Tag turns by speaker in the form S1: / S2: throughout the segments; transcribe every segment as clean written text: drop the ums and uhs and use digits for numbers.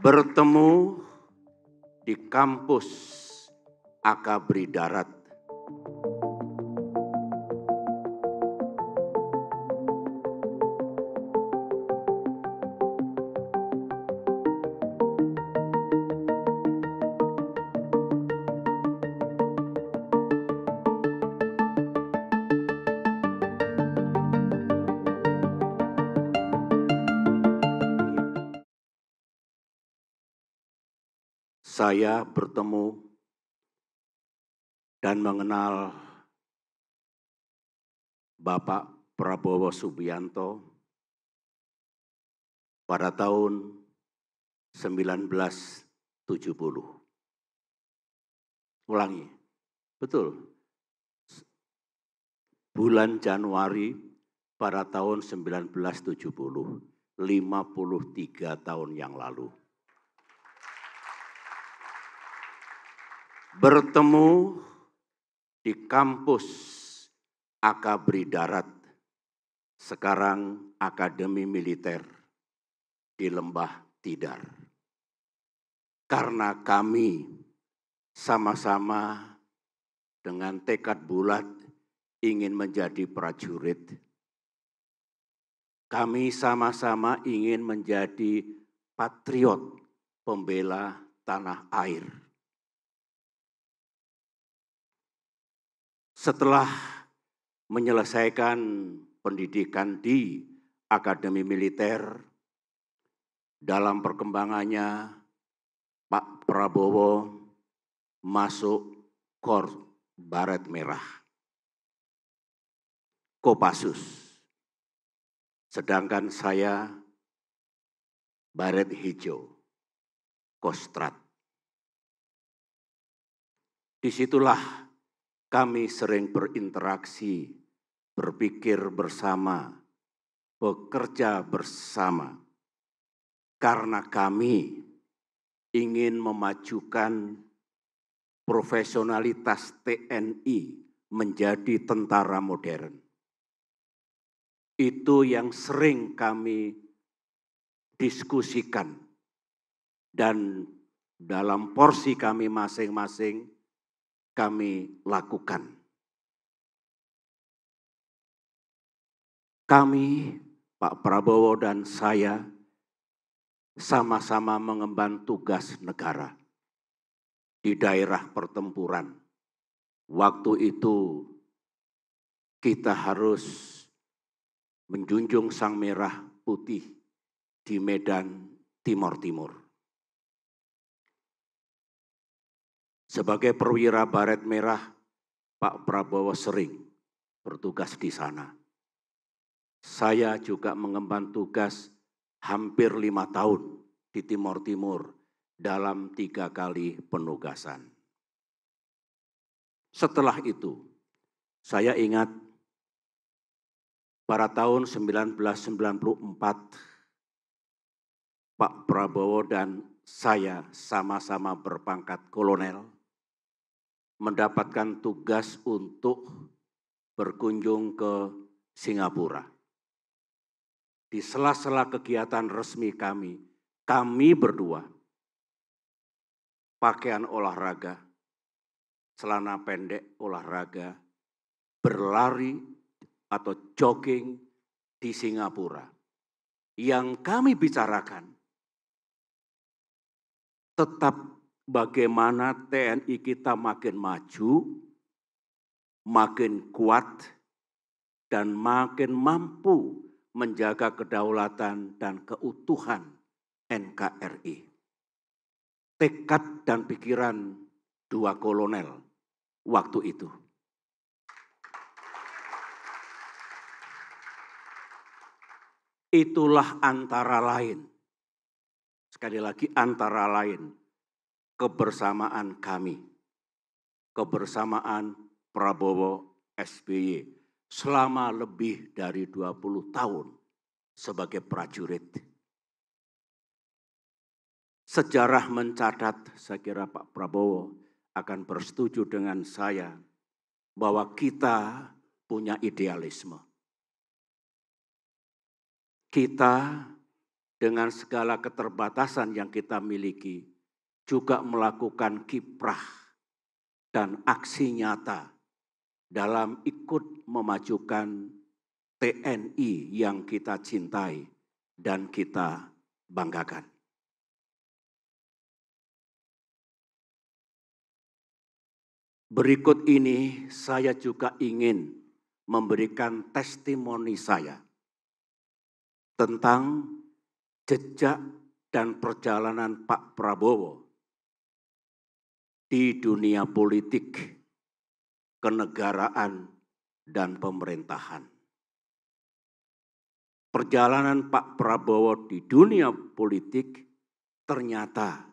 S1: bertemu di kampus Akabri Darat. Saya bertemu dan mengenal Bapak Prabowo Subianto pada tahun 1970. Ulangi, betul. Bulan Januari pada tahun 1970, 53 tahun yang lalu. Bertemu di kampus Akabri Darat, sekarang Akademi Militer di Lembah Tidar. Karena kami sama-sama dengan tekad bulat ingin menjadi prajurit. Kami sama-sama ingin menjadi patriot, pembela tanah air. Setelah menyelesaikan pendidikan di Akademi Militer, dalam perkembangannya Pak Prabowo masuk Korps Baret Merah, Kopassus. Sedangkan saya Baret Hijau, Kostrat. Disitulah kami sering berinteraksi, berpikir bersama, bekerja bersama. Karena kami ingin memajukan profesionalitas TNI menjadi tentara modern. Itu yang sering kami diskusikan. Dan dalam porsi kami masing-masing, kami lakukan. Kami, Pak Prabowo dan saya, sama-sama mengemban tugas negara di daerah pertempuran. Waktu itu kita harus menjunjung sang merah putih di medan Timor Timur. Sebagai perwira Baret Merah, Pak Prabowo sering bertugas di sana. Saya juga mengemban tugas hampir 5 tahun di Timor Timur dalam 3 kali penugasan. Setelah itu, saya ingat pada tahun 1994, Pak Prabowo dan saya sama-sama berpangkat kolonel, mendapatkan tugas untuk berkunjung ke Singapura. Di sela-sela kegiatan resmi kami berdua, pakaian olahraga, celana pendek olahraga, berlari atau jogging di Singapura. Yang kami bicarakan tetap bagaimana TNI kita makin maju, makin kuat, dan makin mampu menjaga kedaulatan dan keutuhan NKRI. Tekad dan pikiran 2 kolonel waktu itu. Itulah antara lain, sekali lagi antara lain, kebersamaan kami, kebersamaan Prabowo SBY selama lebih dari 20 tahun sebagai prajurit. Sejarah mencatat, saya kira Pak Prabowo akan bersetuju dengan saya, bahwa kita punya idealisme. Kita dengan segala keterbatasan yang kita miliki, juga melakukan kiprah dan aksi nyata dalam ikut memajukan TNI yang kita cintai dan kita banggakan. Berikut ini saya juga ingin memberikan testimoni saya tentang jejak dan perjalanan Pak Prabowo di dunia politik, kenegaraan, dan pemerintahan. Perjalanan Pak Prabowo di dunia politik ternyata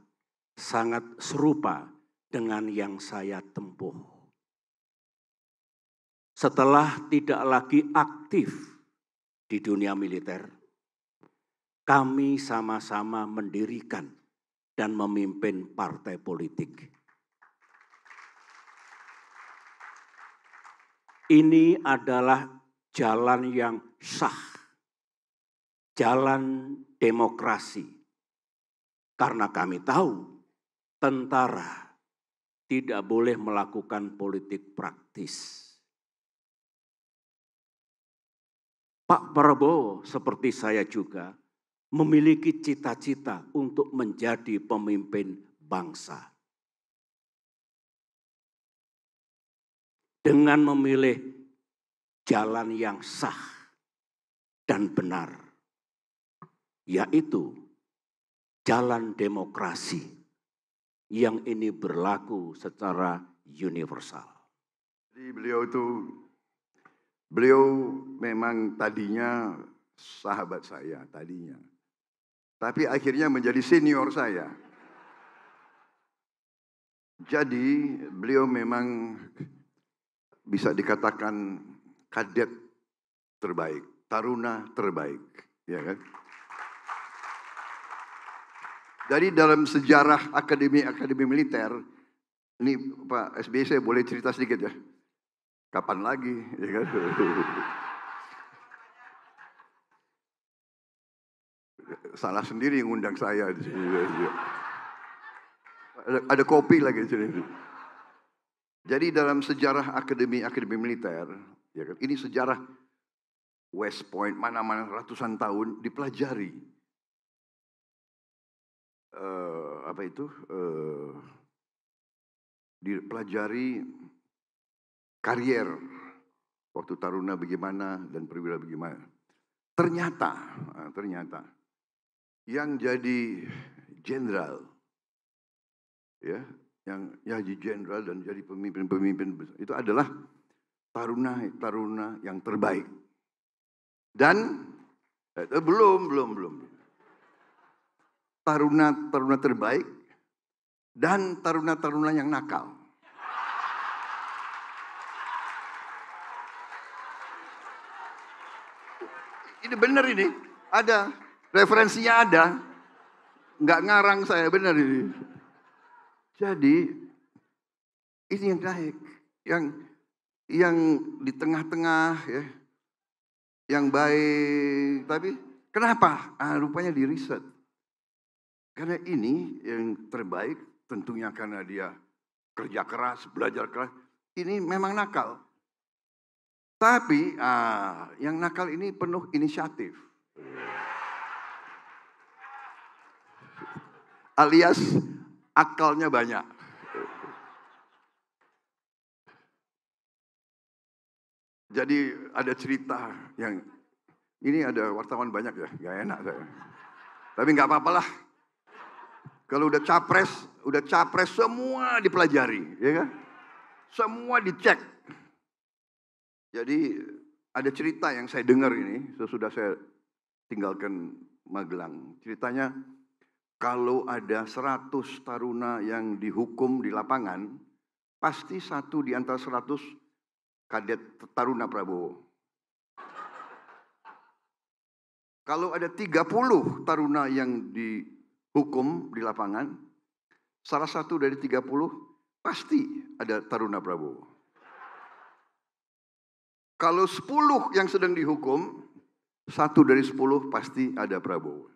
S1: sangat serupa dengan yang saya tempuh. Setelah tidak lagi aktif di dunia militer, kami sama-sama mendirikan dan memimpin partai politik. Ini adalah jalan yang sah, jalan demokrasi. Karena kami tahu tentara tidak boleh melakukan politik praktis. Pak Prabowo seperti saya juga memiliki cita-cita untuk menjadi pemimpin bangsa. Dengan memilih jalan yang sah dan benar, yaitu jalan demokrasi yang ini berlaku secara universal.
S2: Jadi beliau memang tadinya sahabat saya tadinya. Tapi akhirnya menjadi senior saya. Jadi beliau memang bisa dikatakan kadet terbaik, taruna terbaik, ya kan? Jadi dalam sejarah akademi militer, ini Pak SBY saya boleh cerita sedikit ya? Kapan lagi, ya kan? Salah sendiri yang undang saya di sini. Ada kopi lagi di sini. Jadi dalam sejarah akademi militer, ya kan? Ini sejarah West Point, mana-mana ratusan tahun dipelajari. Dipelajari karier waktu taruna bagaimana dan perwira bagaimana. Ternyata yang jadi jenderal, ya, yang jadi jenderal dan jadi pemimpin itu adalah taruna yang terbaik. Dan belum. Taruna terbaik dan taruna yang nakal. Ini benar ini, ada referensinya ada, nggak ngarang saya, benar ini. Jadi ini yang naik, yang di tengah-tengah ya, yang baik. Tapi kenapa? Rupanya di riset. Karena ini yang terbaik tentunya karena dia kerja keras, belajar keras. Ini memang nakal. Tapi yang nakal ini penuh inisiatif. Alias akalnya banyak. Jadi ada cerita yang ini ada wartawan banyak ya, gak enak saya. Tapi nggak apa-apalah. Kalau udah capres semua dipelajari, ya kan? Semua dicek. Jadi ada cerita yang saya dengar ini sesudah saya tinggalkan Magelang. Ceritanya kalau ada 100 taruna yang dihukum di lapangan, pasti satu di antara 100 kadet taruna Prabowo. Kalau ada 30 taruna yang dihukum di lapangan, salah satu dari 30 pasti ada taruna Prabowo. Kalau 10 yang sedang dihukum, 1 dari 10 pasti ada Prabowo.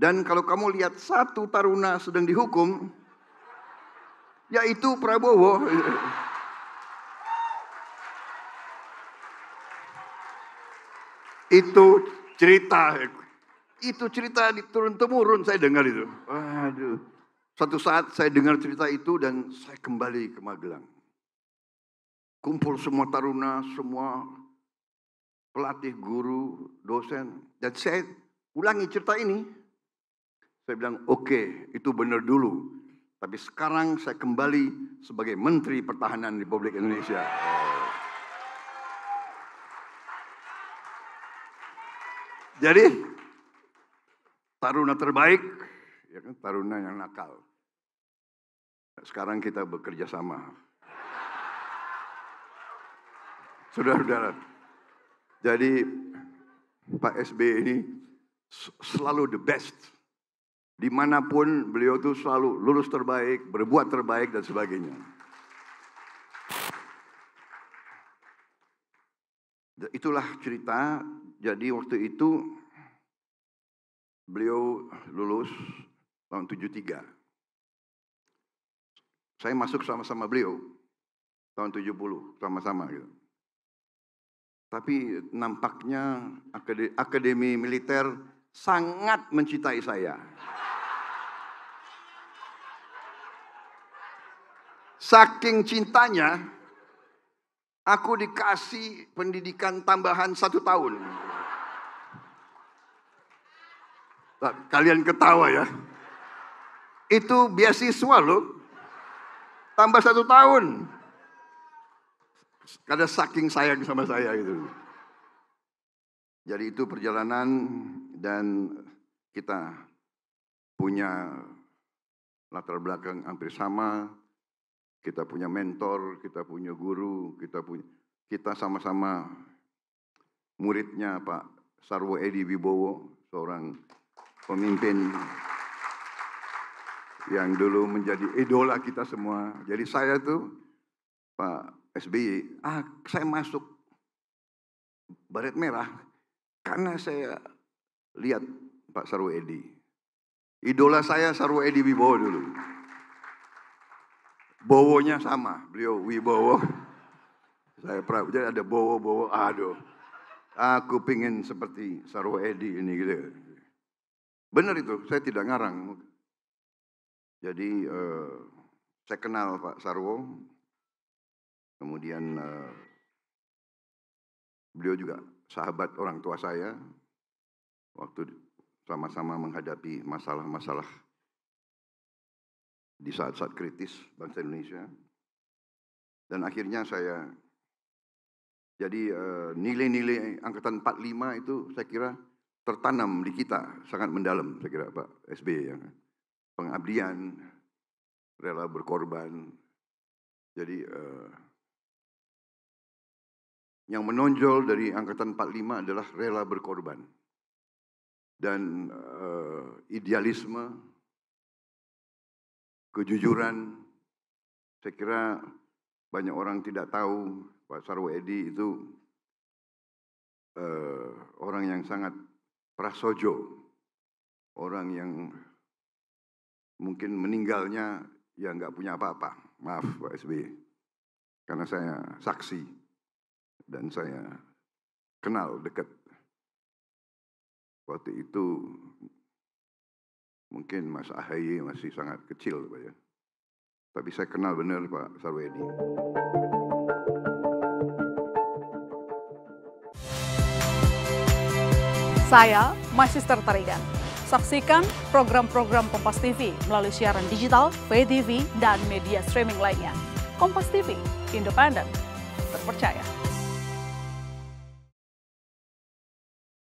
S2: Dan kalau kamu lihat satu taruna sedang dihukum, yaitu Prabowo. Itu cerita turun-temurun saya dengar itu. Waduh. Suatu saat saya dengar cerita itu dan saya kembali ke Magelang. Kumpul semua taruna, semua pelatih, guru, dosen. Dan saya ulangi cerita ini. Saya bilang, oke, itu benar dulu. Tapi sekarang saya kembali sebagai Menteri Pertahanan Republik Indonesia. Jadi, taruna terbaik, ya kan, taruna yang nakal. Sekarang kita bekerja sama. Saudara-saudara, jadi Pak SBY ini selalu the best. Dimanapun beliau itu selalu lulus terbaik, berbuat terbaik dan sebagainya. Itulah cerita. Jadi waktu itu beliau lulus tahun 73. Saya masuk sama-sama beliau tahun 70, sama-sama gitu. Tapi nampaknya Akademi Militer sangat mencintai saya. Saking cintanya, aku dikasih pendidikan tambahan 1 tahun. Kalian ketawa ya. Itu beasiswa loh. Tambah 1 tahun. Karena saking sayang sama saya gitu. Jadi itu perjalanan dan kita punya latar belakang hampir sama. Kita punya mentor, kita punya guru, kita sama-sama muridnya Pak Sarwo Edi Wibowo, seorang pemimpin yang dulu menjadi idola kita semua. Jadi saya tuh Pak SBY, saya masuk Baret Merah karena saya lihat Pak Sarwo Edi. Idola saya Sarwo Edi Wibowo dulu. Bowonya sama, beliau Wibowo. Saya jadi ada Bowo, aduh. Aku pingin seperti Sarwo Edi ini gitu. Benar itu, saya tidak ngarang. Jadi saya kenal Pak Sarwo. Kemudian beliau juga sahabat orang tua saya. Waktu sama-sama menghadapi masalah-masalah di saat-saat kritis bangsa Indonesia. Dan akhirnya saya, jadi nilai-nilai angkatan 45 itu saya kira tertanam di kita, sangat mendalam saya kira Pak SBY. Ya. Pengabdian, rela berkorban. Jadi yang menonjol dari angkatan 45 adalah rela berkorban. Dan idealisme, kejujuran. Saya kira banyak orang tidak tahu Pak Sarwo Edi itu orang yang sangat prasojo, orang yang mungkin meninggalnya ya nggak punya apa-apa. Maaf Pak SBY, karena saya saksi dan saya kenal dekat. Waktu itu mungkin Mas AHY masih sangat kecil Pak ya. Tapi saya kenal benar Pak Sarwo Edi.
S3: Saya Magister Tarigan. Saksikan program-program Kompas TV melalui siaran digital, pay TV, dan media streaming lainnya. Kompas TV, independen, terpercaya.